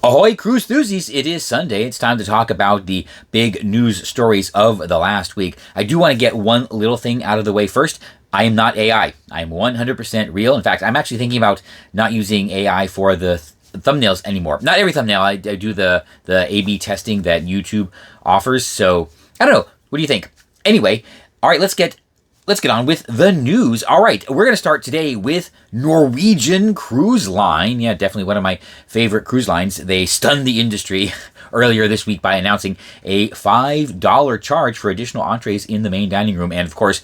Ahoy, cruise enthusiasts! It is Sunday. It's time to talk about the big news stories of the last week. I do want to get one little thing out of the way first. I am not AI. I'm 100% real. In fact, I'm actually thinking about not using AI for the thumbnails anymore. Not every thumbnail. I do the A/B testing that YouTube offers. So, I don't know. What do you think? Anyway, all right, let's get on with the news. All right, we're going to start today with Norwegian Cruise Line. Yeah, definitely one of my favorite cruise lines. They stunned the industry earlier this week by announcing a $5 charge for additional entrees in the main dining room. And of course,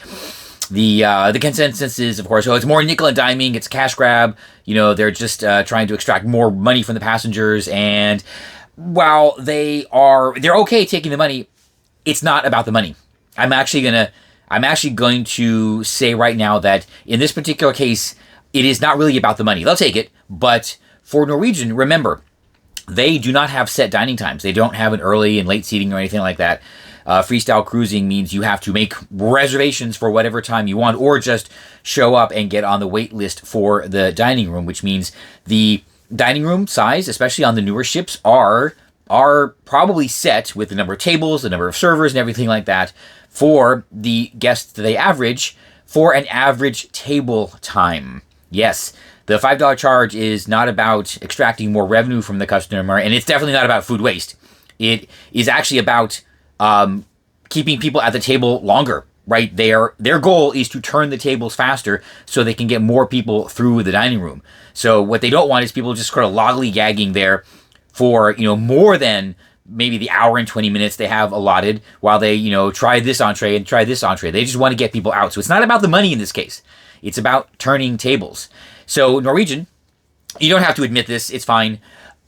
the consensus is, of course, it's more nickel and diming. It's a cash grab. You know, they're just trying to extract more money from the passengers. And while they're okay taking the money, it's not about the money. I'm actually going to say right now that in this particular case, it is not really about the money. They'll take it, but for Norwegian, remember, they do not have set dining times. They don't have an early and late seating or anything like that. Freestyle cruising means you have to make reservations for whatever time you want, or just show up and get on the wait list for the dining room, which means the dining room size, especially on the newer ships, are probably set with the number of tables, the number of servers, and everything like that for the guests that they average for an average table time. Yes, the $5 charge is not about extracting more revenue from the customer, and it's definitely not about food waste. It is actually about keeping people at the table longer, right? Their goal is to turn the tables faster so they can get more people through the dining room. So what they don't want is people just sort of lollygagging there for, more than maybe the hour and 20 minutes they have allotted while they, try this entree and try this entree. They just want to get people out. So it's not about the money in this case. It's about turning tables. So Norwegian, you don't have to admit this. It's fine.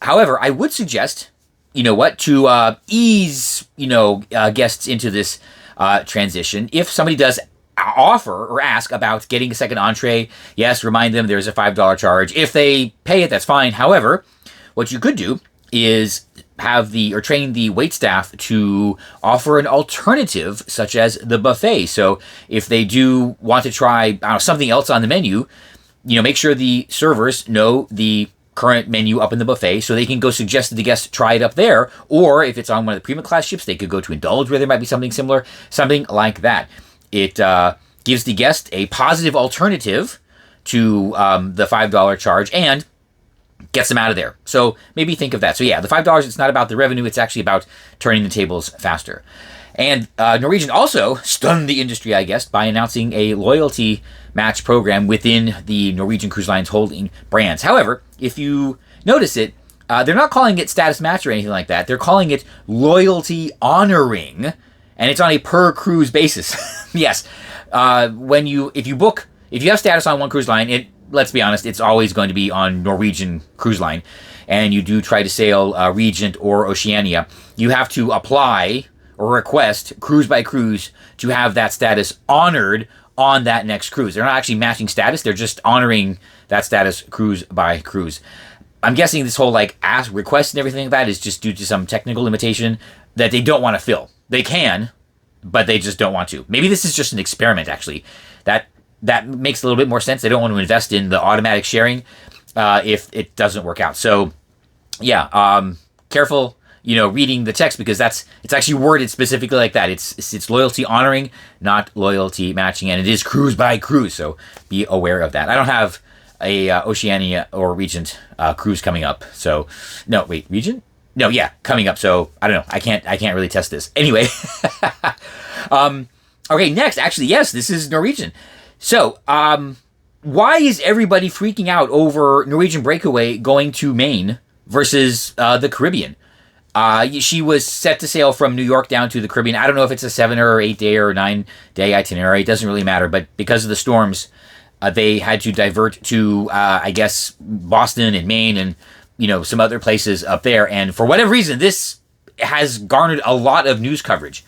However, I would suggest, to ease, guests into this transition. If somebody does offer or ask about getting a second entree, yes, remind them there's a $5 charge. If they pay it, that's fine. However, what you could do is train the waitstaff to offer an alternative, such as the buffet. So if they do want to try something else on the menu, make sure the servers know the current menu up in the buffet so they can go suggest that the guests try it up there. Or if it's on one of the premium class ships, they could go to Indulge where there might be something similar, something like that. It gives the guest a positive alternative to the $5 charge and gets them out of there. So maybe think of that. So yeah, the $5, it's not about the revenue. It's actually about turning the tables faster. And Norwegian also stunned the industry, I guess, by announcing a loyalty match program within the Norwegian Cruise Line's holding brands. However, if you notice it, they're not calling it status match or anything like that. They're calling it loyalty honoring, and it's on a per cruise basis. Yes, if you have status on one cruise line, let's be honest, it's always going to be on Norwegian Cruise Line, and you do try to sail Regent or Oceania, you have to apply or request cruise by cruise to have that status honored on that next cruise. They're not actually matching status, they're just honoring that status cruise by cruise. I'm guessing this whole ask, request, and everything like that is just due to some technical limitation that they don't want to fill. They can, but they just don't want to. Maybe this is just an experiment, actually. That makes a little bit more sense. They don't want to invest in the automatic sharing if it doesn't work out. So, yeah, careful, reading the text, because it's actually worded specifically like that. It's loyalty honoring, not loyalty matching, and it is cruise by cruise. So be aware of that. I don't have a Oceania or Regent cruise coming up. So no, wait, Regent? No, yeah, coming up. So I don't know. I can't really test this. Anyway, okay, next, actually, yes, this is Norwegian. So, why is everybody freaking out over Norwegian Breakaway going to Maine versus the Caribbean? She was set to sail from New York down to the Caribbean. I don't know if it's a 7 or 8 day or 9 day itinerary. It doesn't really matter. But because of the storms, they had to divert to, I guess, Boston and Maine and, some other places up there. And for whatever reason, this has garnered a lot of news coverage.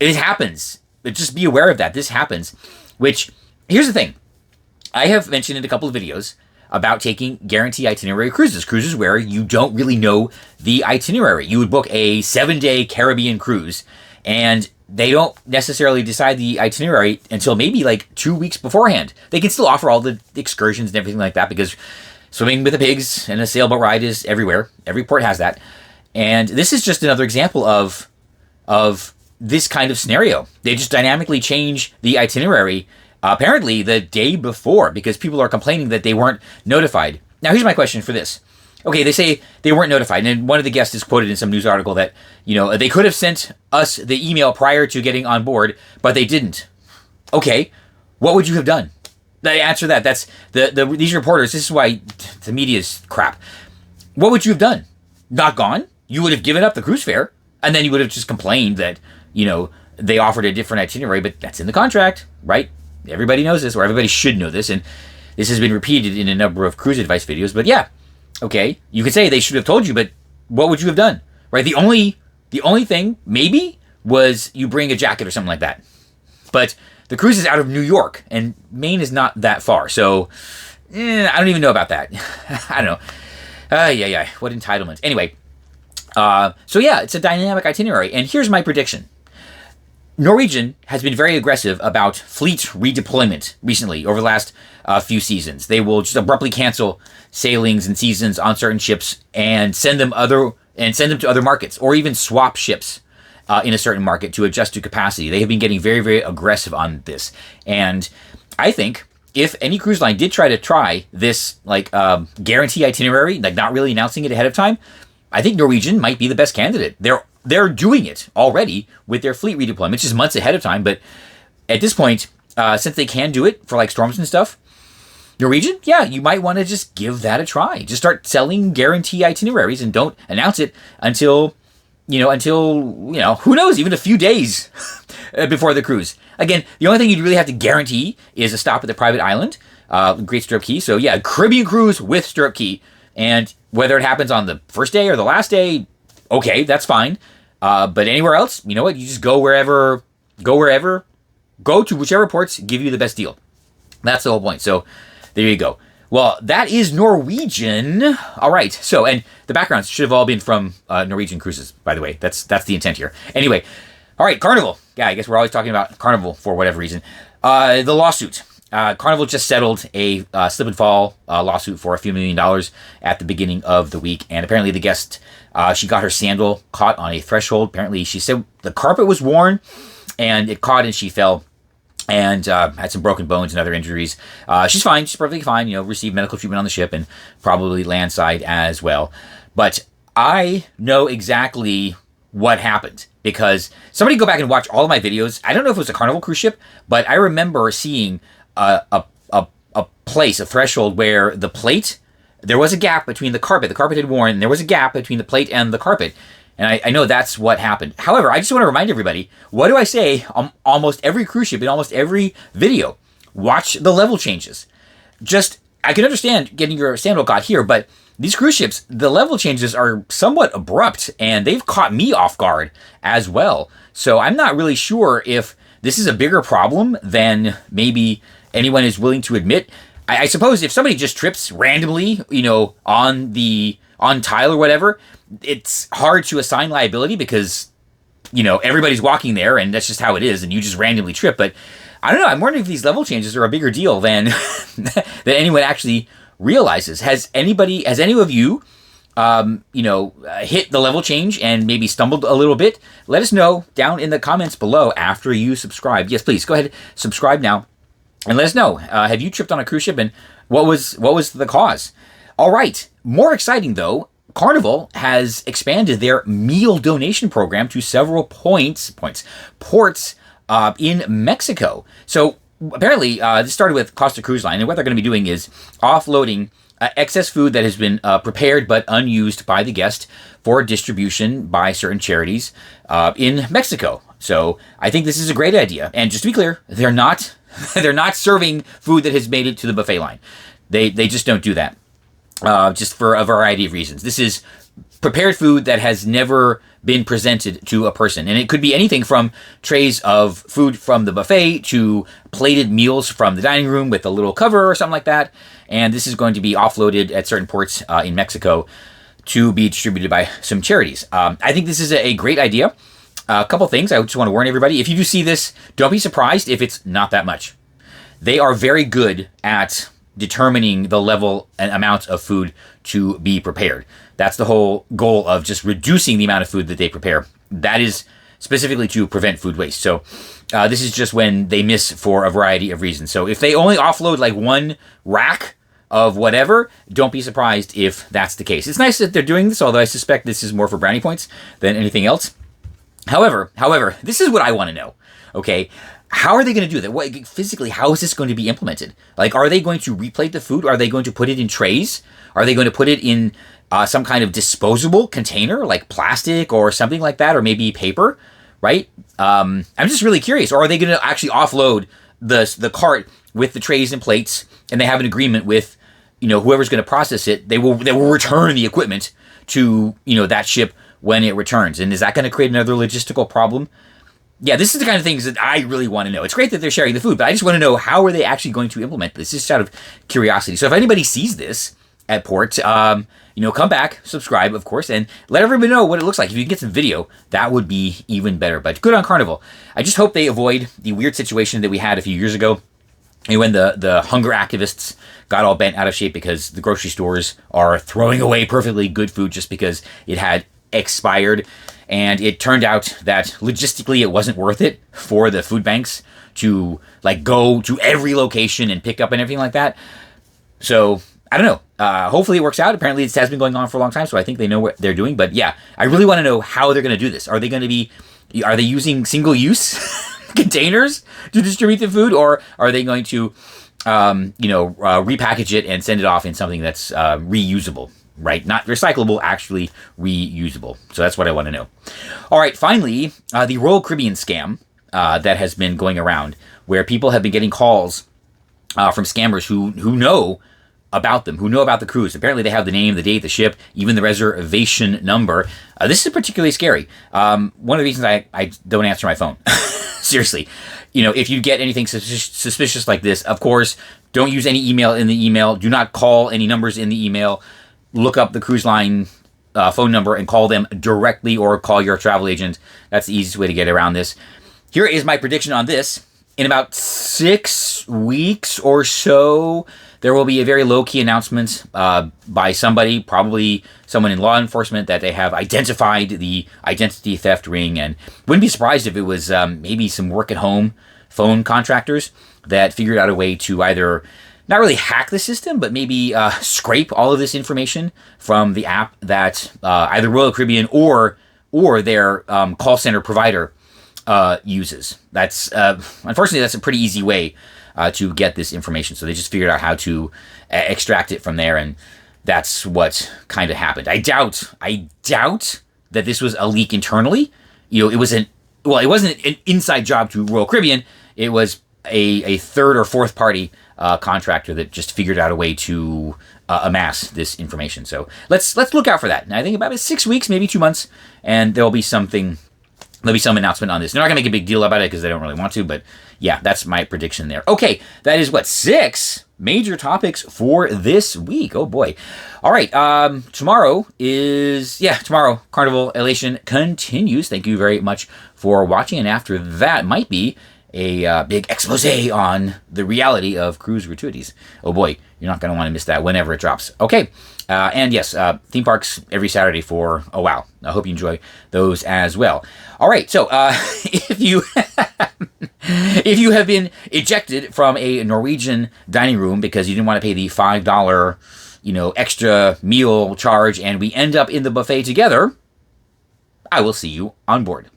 It happens. Just be aware of that. This happens. Which, here's the thing. I have mentioned in a couple of videos about taking guarantee itinerary cruises where you don't really know the itinerary. You would book a 7-day Caribbean cruise, and they don't necessarily decide the itinerary until maybe 2 weeks beforehand. They can still offer all the excursions and everything like that because Swimming with the pigs and a sailboat ride is everywhere. Every port has that. And this is just another example of this kind of scenario. They just dynamically change the itinerary apparently the day before because people are complaining that they weren't notified. Now, here's my question for this. Okay, they say they weren't notified, and one of the guests is quoted in some news article that, they could have sent us the email prior to getting on board, but they didn't. Okay, what would you have done? They answer that. That's these reporters. This is why the media is crap. What would you have done? Not gone? You would have given up the cruise fare, and then you would have just complained that, they offered a different itinerary, but that's in the contract, right? Everybody knows this, or everybody should know this, and this has been repeated in a number of cruise advice videos, but yeah. Okay, you could say they should have told you, but what would you have done? Right? The only thing, maybe, was you bring a jacket or something like that. But the cruise is out of New York, and Maine is not that far, so I don't even know about that. I don't know. Yeah, what entitlement. Anyway, so yeah, it's a dynamic itinerary, and here's my prediction. Norwegian has been very aggressive about fleet redeployment recently over the last few seasons. They will just abruptly cancel sailings and seasons on certain ships and send them to other markets, or even swap ships in a certain market to adjust to capacity. They have been getting very, very aggressive on this, and I think if any cruise line did try this guarantee itinerary, not really announcing it ahead of time, I think Norwegian might be the best candidate. They're doing it already with their fleet redeployment, which is months ahead of time. But at this point, since they can do it for storms and stuff, Norwegian, yeah, you might want to just give that a try. Just start selling guarantee itineraries and don't announce it until who knows, even a few days before the cruise. Again, the only thing you'd really have to guarantee is a stop at the private island, Great Stirrup Key. So yeah, Caribbean cruise with Stirrup Key. And whether it happens on the first day or the last day, okay, that's fine. But anywhere else, you know what? You just go wherever, go to whichever ports give you the best deal. That's the whole point. So there you go. Well, that is Norwegian. All right. So, and the backgrounds should have all been from Norwegian cruises, by the way. That's the intent here. Anyway, all right, Carnival. Yeah, I guess we're always talking about Carnival for whatever reason. The lawsuit. Carnival just settled a slip and fall lawsuit for a few $1 million at the beginning of the week. And apparently the guest, she got her sandal caught on a threshold. Apparently she said the carpet was worn and it caught and she fell and had some broken bones and other injuries. She's fine. She's perfectly fine. Received medical treatment on the ship and probably landside as well. But I know exactly what happened because somebody go back and watch all of my videos. I don't know if it was a Carnival cruise ship, but I remember seeing a place, a threshold where the plate, there was a gap between the carpet had worn, and there was a gap between the plate and the carpet. And I know that's what happened. However, I just want to remind everybody, what do I say on almost every cruise ship, in almost every video? Watch the level changes. I can understand getting your sandal caught here, but these cruise ships, the level changes are somewhat abrupt, and they've caught me off guard as well. So I'm not really sure if this is a bigger problem than maybe anyone is willing to admit. I suppose if somebody just trips randomly, on tile or whatever, it's hard to assign liability because, everybody's walking there and that's just how it is and you just randomly trip. But I don't know. I'm wondering if these level changes are a bigger deal than than anyone actually realizes. Has any of you, hit the level change and maybe stumbled a little bit? Let us know down in the comments below after you subscribe. Yes, please go ahead, subscribe now, and let us know. Have you tripped on a cruise ship, and what was the cause? All right, more exciting though. Carnival has expanded their meal donation program to several ports in Mexico. So apparently, this started with Costa Cruise Line, and what they're going to be doing is offloading excess food that has been prepared but unused by the guest for distribution by certain charities in Mexico. So I think this is a great idea. And just to be clear, they're not serving food that has made it to the buffet line. They just don't do that. Just for a variety of reasons. This is prepared food that has never been presented to a person. And it could be anything from trays of food from the buffet to plated meals from the dining room with a little cover or something like that. And this is going to be offloaded at certain ports in Mexico to be distributed by some charities. I think this is a great idea. A couple things I just want to warn everybody. If you do see this, don't be surprised if it's not that much. They are very good at determining the level and amount of food to be prepared. That's the whole goal of just reducing the amount of food that they prepare. That is specifically to prevent food waste. So this is just when they miss for a variety of reasons. So if they only offload like one rack of whatever, don't be surprised if that's the case. It's nice that they're doing this, although I suspect this is more for brownie points than anything else. However, this is what I want to know. Okay, how are they going to do that? What, physically, how is this going to be implemented? Like, are they going to replate the food? Are they going to put it in trays? Are they going to put it in some kind of disposable container, like plastic or something like that, or maybe paper, right? I'm just really curious. Or are they going to actually offload the cart with the trays and plates, and they have an agreement with, whoever's going to process it? They will return the equipment to, that ship when it returns. And is that going to create another logistical problem? Yeah, this is the kind of things that I really want to know. It's great that they're sharing the food, but I just want to know, how are they actually going to implement this? Just out of curiosity. So if anybody sees this at port, come back, subscribe, of course, and let everybody know what it looks like. If you can get some video, that would be even better. But good on Carnival. I just hope they avoid the weird situation that we had a few years ago, when the hunger activists got all bent out of shape because the grocery stores are throwing away perfectly good food just because it had expired. And it turned out that logistically it wasn't worth it for the food banks to go to every location and pick up and everything like that. So I don't know. Hopefully it works out. Apparently this has been going on for a long time, so I think they know what they're doing. But yeah, I really want to know how they're going to do this. Are they using single-use containers to distribute the food, or are they going to repackage it and send it off in something that's reusable? Right? Not recyclable, actually reusable. So that's what I want to know. All right, finally, the Royal Caribbean scam that has been going around, where people have been getting calls from scammers who know about them, who know about the cruise. Apparently they have the name, the date, the ship, even the reservation number. This is particularly scary. One of the reasons I don't answer my phone. Seriously. If you get anything suspicious like this, of course, don't use any email in the email. Do not call any numbers in the email. Look up the cruise line phone number and call them directly, or call your travel agent. That's the easiest way to get around this. Here is my prediction on this. In about 6 weeks or so, there will be a very low-key announcement by somebody, probably someone in law enforcement, that they have identified the identity theft ring. And wouldn't be surprised if it was maybe some work-at-home phone contractors that figured out a way to either not really hack the system, but maybe scrape all of this information from the app that either Royal Caribbean or their call center provider uses. That's unfortunately, that's a pretty easy way to get this information. So they just figured out how to extract it from there, and that's what kind of happened. I doubt that this was a leak internally. It wasn't an inside job to Royal Caribbean. It was a third or fourth party contractor that just figured out a way to amass this information. So let's look out for that. And I think about 6 weeks, maybe 2 months, and there'll be some announcement on this. They're not going to make a big deal about it because they don't really want to, but yeah, that's my prediction there. Okay, that is 6 major topics for this week. Oh boy. All right, tomorrow Carnival Elation continues. Thank you very much for watching, and after that might be a big expose on the reality of cruise gratuities. Oh boy, you're not going to want to miss that whenever it drops. Okay, and yes, theme parks every Saturday for a while. I hope you enjoy those as well. All right, so if you have been ejected from a Norwegian dining room because you didn't want to pay the $5 extra meal charge, and we end up in the buffet together, I will see you on board.